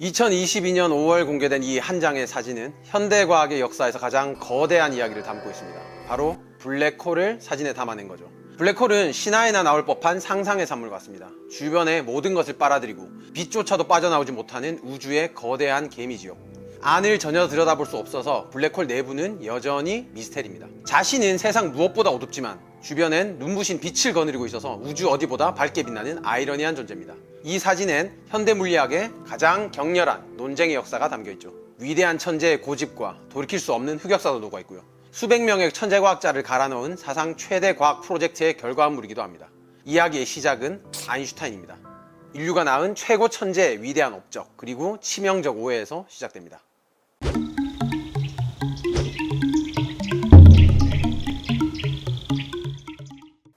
2022년 5월 공개된 이 한 장의 사진은 현대과학의 역사에서 가장 거대한 이야기를 담고 있습니다. 바로 블랙홀을 사진에 담아낸 거죠. 블랙홀은 신화에나 나올 법한 상상의 산물 같습니다. 주변의 모든 것을 빨아들이고 빛조차도 빠져나오지 못하는 우주의 거대한 개미지요. 안을 전혀 들여다볼 수 없어서 블랙홀 내부는 여전히 미스테리입니다. 자신은 세상 무엇보다 어둡지만 주변엔 눈부신 빛을 거느리고 있어서 우주 어디보다 밝게 빛나는 아이러니한 존재입니다. 이 사진엔 현대물리학의 가장 격렬한 논쟁의 역사가 담겨있죠. 위대한 천재의 고집과 돌이킬 수 없는 흑역사도 녹아있고요. 수백 명의 천재과학자를 갈아넣은 사상 최대 과학 프로젝트의 결과물이기도 합니다. 이야기의 시작은 아인슈타인입니다. 인류가 낳은 최고 천재의 위대한 업적, 그리고 치명적 오해에서 시작됩니다.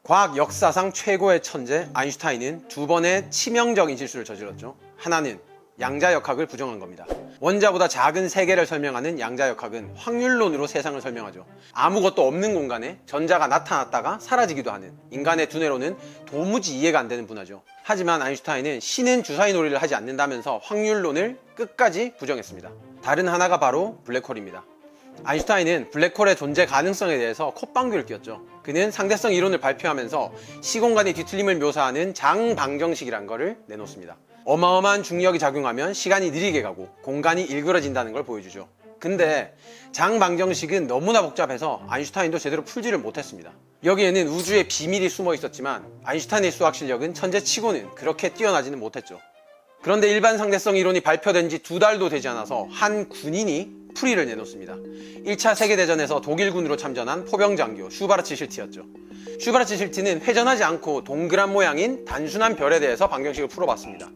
과학 역사상 최고의 천재 아인슈타인은 두 번의 치명적인 실수를 저질렀죠. 하나는 양자역학을 부정한 겁니다. 원자보다 작은 세계를 설명하는 양자역학은 확률론으로 세상을 설명하죠. 아무것도 없는 공간에 전자가 나타났다가 사라지기도 하는, 인간의 두뇌로는 도무지 이해가 안 되는 분야죠. 하지만 아인슈타인은 신은 주사위 놀이를 하지 않는다면서 확률론을 끝까지 부정했습니다. 다른 하나가 바로 블랙홀입니다. 아인슈타인은 블랙홀의 존재 가능성에 대해서 콧방귀를 뀌었죠. 그는 상대성 이론을 발표하면서 시공간의 뒤틀림을 묘사하는 장방정식이란 것을 내놓습니다. 어마어마한 중력이 작용하면 시간이 느리게 가고 공간이 일그러진다는 걸 보여주죠. 근데 장방정식은 너무나 복잡해서 아인슈타인도 제대로 풀지를 못했습니다. 여기에는 우주의 비밀이 숨어 있었지만 아인슈타인의 수학 실력은 천재치고는 그렇게 뛰어나지는 못했죠. 그런데 일반 상대성 이론이 발표된 지 2달도 되지 않아서 한 군인이 풀이를 내놓습니다. 1차 세계대전에서 독일군으로 참전한 포병장교 슈바르츠 실트였죠. 슈바르츠 실트는 회전하지 않고 동그란 모양인 단순한 별에 대해서 방정식을 풀어봤습니다.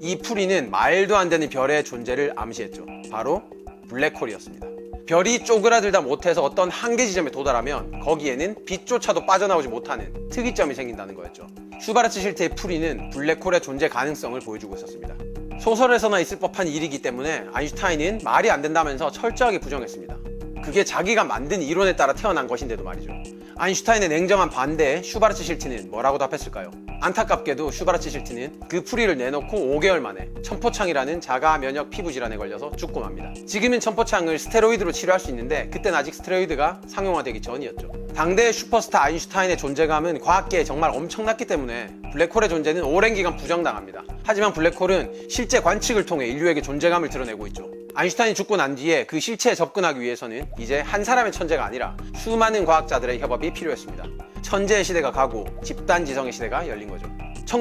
이 풀이는 말도 안 되는 별의 존재를 암시했죠. 바로 블랙홀이었습니다. 별이 쪼그라들다 못해서 어떤 한계 지점에 도달하면 거기에는 빛조차도 빠져나오지 못하는 특이점이 생긴다는 거였죠. 슈바르츠 실트의 풀이는 블랙홀의 존재 가능성을 보여주고 있었습니다. 소설에서나 있을 법한 일이기 때문에 아인슈타인은 말이 안 된다면서 철저하게 부정했습니다. 그게 자기가 만든 이론에 따라 태어난 것인데도 말이죠. 아인슈타인의 냉정한 반대에 슈바르츠 실트는 뭐라고 답했을까요? 안타깝게도 슈바르츠 실트는 그 풀이를 내놓고 5개월 만에 천포창이라는 자가 면역 피부 질환에 걸려서 죽고 맙니다. 지금은 천포창을 스테로이드로 치료할 수 있는데 그땐 아직 스테로이드가 상용화되기 전이었죠. 당대의 슈퍼스타 아인슈타인의 존재감은 과학계에 정말 엄청났기 때문에 블랙홀의 존재는 오랜 기간 부정당합니다. 하지만 블랙홀은 실제 관측을 통해 인류에게 존재감을 드러내고 있죠. 아인슈타인이 죽고 난 뒤에 그 실체에 접근하기 위해서는 이제 한 사람의 천재가 아니라 수많은 과학자들의 협업이 필요했습니다. 천재의 시대가 가고 집단지성의 시대가 열린 거죠.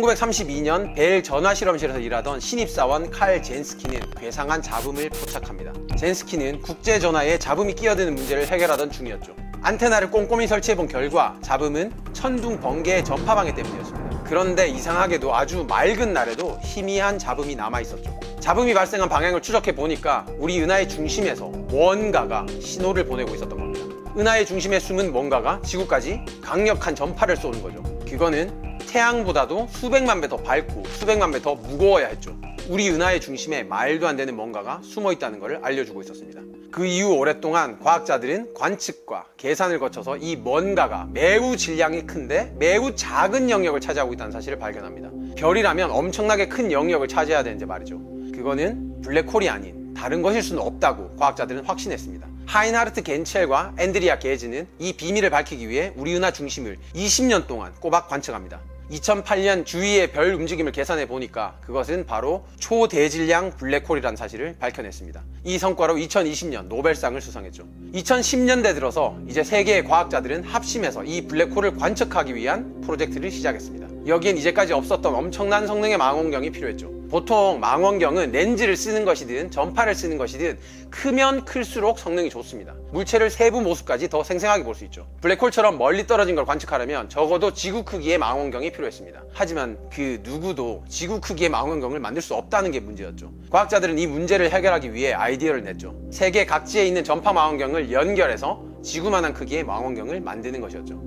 1932년 벨 전화실험실에서 일하던 신입사원 칼 젠스키는 괴상한 잡음을 포착합니다. 젠스키는 국제전화에 잡음이 끼어드는 문제를 해결하던 중이었죠. 안테나를 꼼꼼히 설치해본 결과 잡음은 천둥 번개의 전파방해 때문이었습니다. 그런데 이상하게도 아주 맑은 날에도 희미한 잡음이 남아있었죠. 잡음이 발생한 방향을 추적해 보니까 우리 은하의 중심에서 뭔가가 신호를 보내고 있었던 겁니다. 은하의 중심에 숨은 뭔가가 지구까지 강력한 전파를 쏘는 거죠. 그거는 태양보다도 수백만 배 더 밝고 수백만 배 더 무거워야 했죠. 우리 은하의 중심에 말도 안 되는 뭔가가 숨어 있다는 것을 알려주고 있었습니다. 그 이후 오랫동안 과학자들은 관측과 계산을 거쳐서 이 뭔가가 매우 질량이 큰데 매우 작은 영역을 차지하고 있다는 사실을 발견합니다. 별이라면 엄청나게 큰 영역을 차지해야 되는데 말이죠. 그거는 블랙홀이 아닌 다른 것일 수는 없다고 과학자들은 확신했습니다. 하인하르트 겐첼과 앤드리아 게즈는 이 비밀을 밝히기 위해 우리 은하 중심을 20년 동안 꼬박 관측합니다. 2008년 주위의 별 움직임을 계산해 보니까 그것은 바로 초대질량 블랙홀이라는 사실을 밝혀냈습니다. 이 성과로 2020년 노벨상을 수상했죠. 2010년대 들어서 이제 세계의 과학자들은 합심해서 이 블랙홀을 관측하기 위한 프로젝트를 시작했습니다. 여기엔 이제까지 없었던 엄청난 성능의 망원경이 필요했죠. 보통 망원경은 렌즈를 쓰는 것이든 전파를 쓰는 것이든 크면 클수록 성능이 좋습니다. 물체를 세부 모습까지 더 생생하게 볼 수 있죠. 블랙홀처럼 멀리 떨어진 걸 관측하려면 적어도 지구 크기의 망원경이 필요했습니다. 하지만 그 누구도 지구 크기의 망원경을 만들 수 없다는 게 문제였죠. 과학자들은 이 문제를 해결하기 위해 아이디어를 냈죠. 세계 각지에 있는 전파 망원경을 연결해서 지구만한 크기의 망원경을 만드는 것이었죠.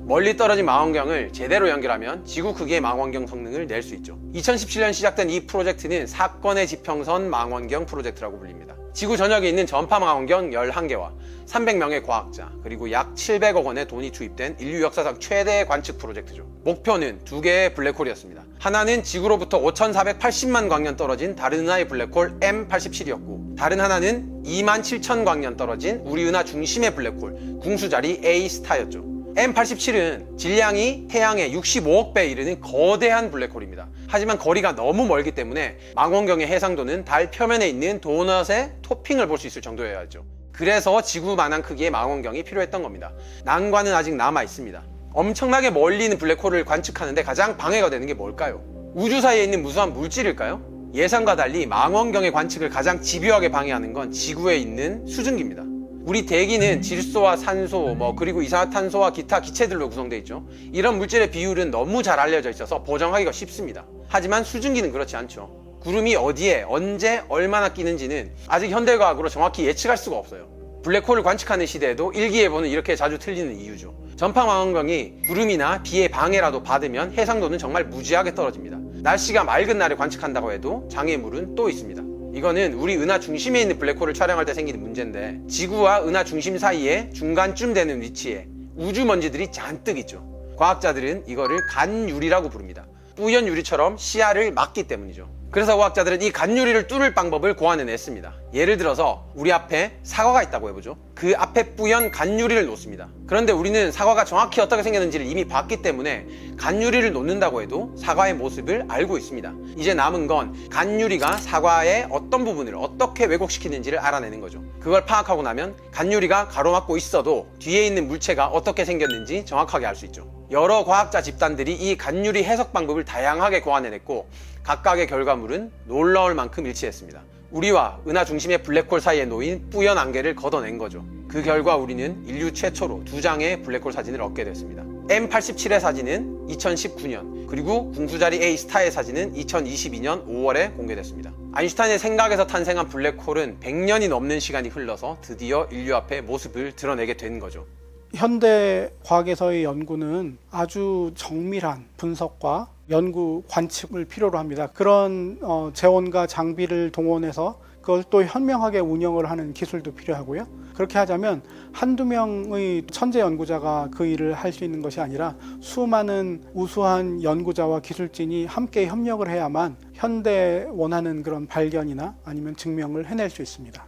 멀리 떨어진 망원경을 제대로 연결하면 지구 크기의 망원경 성능을 낼 수 있죠. 2017년 시작된 이 프로젝트는 사건의 지평선 망원경 프로젝트라고 불립니다. 지구 전역에 있는 전파 망원경 11개와 300명의 과학자, 그리고 약 700억 원의 돈이 투입된 인류 역사상 최대의 관측 프로젝트죠. 목표는 2개의 블랙홀이었습니다. 하나는 지구로부터 5,480만 광년 떨어진 다른 은하의 블랙홀 M87이었고, 다른 하나는 27,000 광년 떨어진 우리 은하 중심의 블랙홀 궁수자리 A 스타였죠. M87은 질량이 태양의 65억 배에 이르는 거대한 블랙홀입니다. 하지만 거리가 너무 멀기 때문에 망원경의 해상도는 달 표면에 있는 도넛의 토핑을 볼 수 있을 정도여야 하죠. 그래서 지구만한 크기의 망원경이 필요했던 겁니다. 난관은 아직 남아 있습니다. 엄청나게 멀리 있는 블랙홀을 관측하는데 가장 방해가 되는 게 뭘까요? 우주 사이에 있는 무수한 물질일까요? 예상과 달리 망원경의 관측을 가장 집요하게 방해하는 건 지구에 있는 수증기입니다. 우리 대기는 질소와 산소, 그리고 이산화탄소와 기타 기체들로 구성되어 있죠. 이런 물질의 비율은 너무 잘 알려져 있어서 보정하기가 쉽습니다. 하지만 수증기는 그렇지 않죠. 구름이 어디에, 언제, 얼마나 끼는지는 아직 현대과학으로 정확히 예측할 수가 없어요. 블랙홀을 관측하는 시대에도 일기예보는 이렇게 자주 틀리는 이유죠. 전파 망원경이 구름이나 비의 방해라도 받으면 해상도는 정말 무지하게 떨어집니다. 날씨가 맑은 날에 관측한다고 해도 장애물은 또 있습니다. 이거는 우리 은하 중심에 있는 블랙홀을 촬영할 때 생기는 문제인데, 지구와 은하 중심 사이에 중간쯤 되는 위치에 우주먼지들이 잔뜩 있죠. 과학자들은 이거를 간유리라고 부릅니다. 뿌연 유리처럼 시야를 막기 때문이죠. 그래서 과학자들은 이 간유리를 뚫을 방법을 고안해냈습니다. 예를 들어서 우리 앞에 사과가 있다고 해보죠. 그 앞에 뿌연 간유리를 놓습니다. 그런데 우리는 사과가 정확히 어떻게 생겼는지를 이미 봤기 때문에 간유리를 놓는다고 해도 사과의 모습을 알고 있습니다. 이제 남은 건 간유리가 사과의 어떤 부분을 어떻게 왜곡시키는지를 알아내는 거죠. 그걸 파악하고 나면 간유리가 가로막고 있어도 뒤에 있는 물체가 어떻게 생겼는지 정확하게 알 수 있죠. 여러 과학자 집단들이 이 간유리 해석 방법을 다양하게 고안해냈고, 각각의 결과물은 놀라울 만큼 일치했습니다. 우리와 은하 중심의 블랙홀 사이에 놓인 뿌연 안개를 걷어낸 거죠. 그 결과 우리는 인류 최초로 2장의 블랙홀 사진을 얻게 됐습니다. M87의 사진은 2019년, 그리고 궁수자리 A 스타의 사진은 2022년 5월에 공개됐습니다. 아인슈타인의 생각에서 탄생한 블랙홀은 100년이 넘는 시간이 흘러서 드디어 인류 앞에 모습을 드러내게 된 거죠. 현대 과학에서의 연구는 아주 정밀한 분석과 연구 관측을 필요로 합니다. 그런 재원과 장비를 동원해서 그걸 또 현명하게 운영을 하는 기술도 필요하고요. 그렇게 하자면 한두 명의 천재 연구자가 그 일을 할 수 있는 것이 아니라 수많은 우수한 연구자와 기술진이 함께 협력을 해야만 현대 원하는 그런 발견이나 아니면 증명을 해낼 수 있습니다.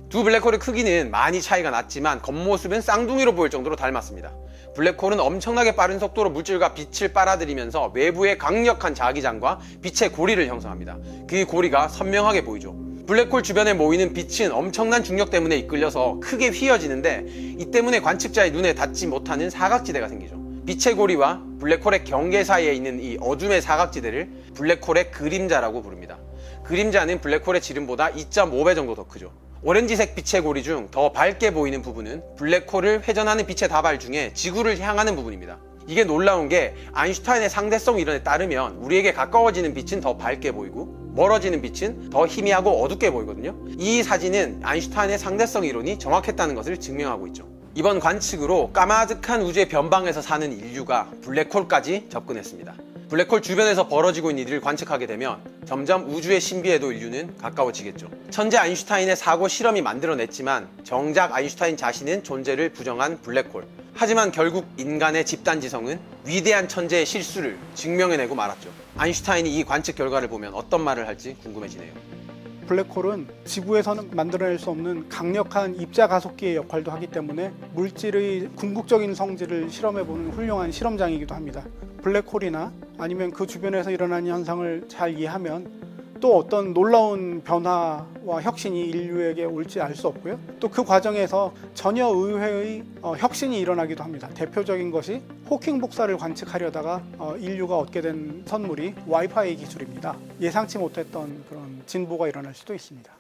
두 블랙홀의 크기는 많이 차이가 났지만 겉모습은 쌍둥이로 보일 정도로 닮았습니다. 블랙홀은 엄청나게 빠른 속도로 물질과 빛을 빨아들이면서 외부에 강력한 자기장과 빛의 고리를 형성합니다. 그 고리가 선명하게 보이죠. 블랙홀 주변에 모이는 빛은 엄청난 중력 때문에 이끌려서 크게 휘어지는데, 이 때문에 관측자의 눈에 닿지 못하는 사각지대가 생기죠. 빛의 고리와 블랙홀의 경계 사이에 있는 이 어둠의 사각지대를 블랙홀의 그림자라고 부릅니다. 그림자는 블랙홀의 지름보다 2.5배 정도 더 크죠. 오렌지색 빛의 고리 중 더 밝게 보이는 부분은 블랙홀을 회전하는 빛의 다발 중에 지구를 향하는 부분입니다. 이게 놀라운 게, 아인슈타인의 상대성 이론에 따르면 우리에게 가까워지는 빛은 더 밝게 보이고 멀어지는 빛은 더 희미하고 어둡게 보이거든요. 이 사진은 아인슈타인의 상대성 이론이 정확했다는 것을 증명하고 있죠. 이번 관측으로 까마득한 우주의 변방에서 사는 인류가 블랙홀까지 접근했습니다. 블랙홀 주변에서 벌어지고 있는 일을 관측하게 되면 점점 우주의 신비에도 인류는 가까워지겠죠. 천재 아인슈타인의 사고 실험이 만들어냈지만 정작 아인슈타인 자신은 존재를 부정한 블랙홀. 하지만 결국 인간의 집단지성은 위대한 천재의 실수를 증명해내고 말았죠. 아인슈타인이 이 관측 결과를 보면 어떤 말을 할지 궁금해지네요. 블랙홀은 지구에서는 만들어낼 수 없는 강력한 입자 가속기의 역할도 하기 때문에 물질의 궁극적인 성질을 실험해보는 훌륭한 실험장이기도 합니다. 블랙홀이나 아니면 그 주변에서 일어나는 현상을 잘 이해하면 또 어떤 놀라운 변화와 혁신이 인류에게 올지 알 수 없고요. 또 그 과정에서 전혀 의외의 혁신이 일어나기도 합니다. 대표적인 것이 호킹 복사를 관측하려다가 인류가 얻게 된 선물이 와이파이 기술입니다. 예상치 못했던 그런 진보가 일어날 수도 있습니다.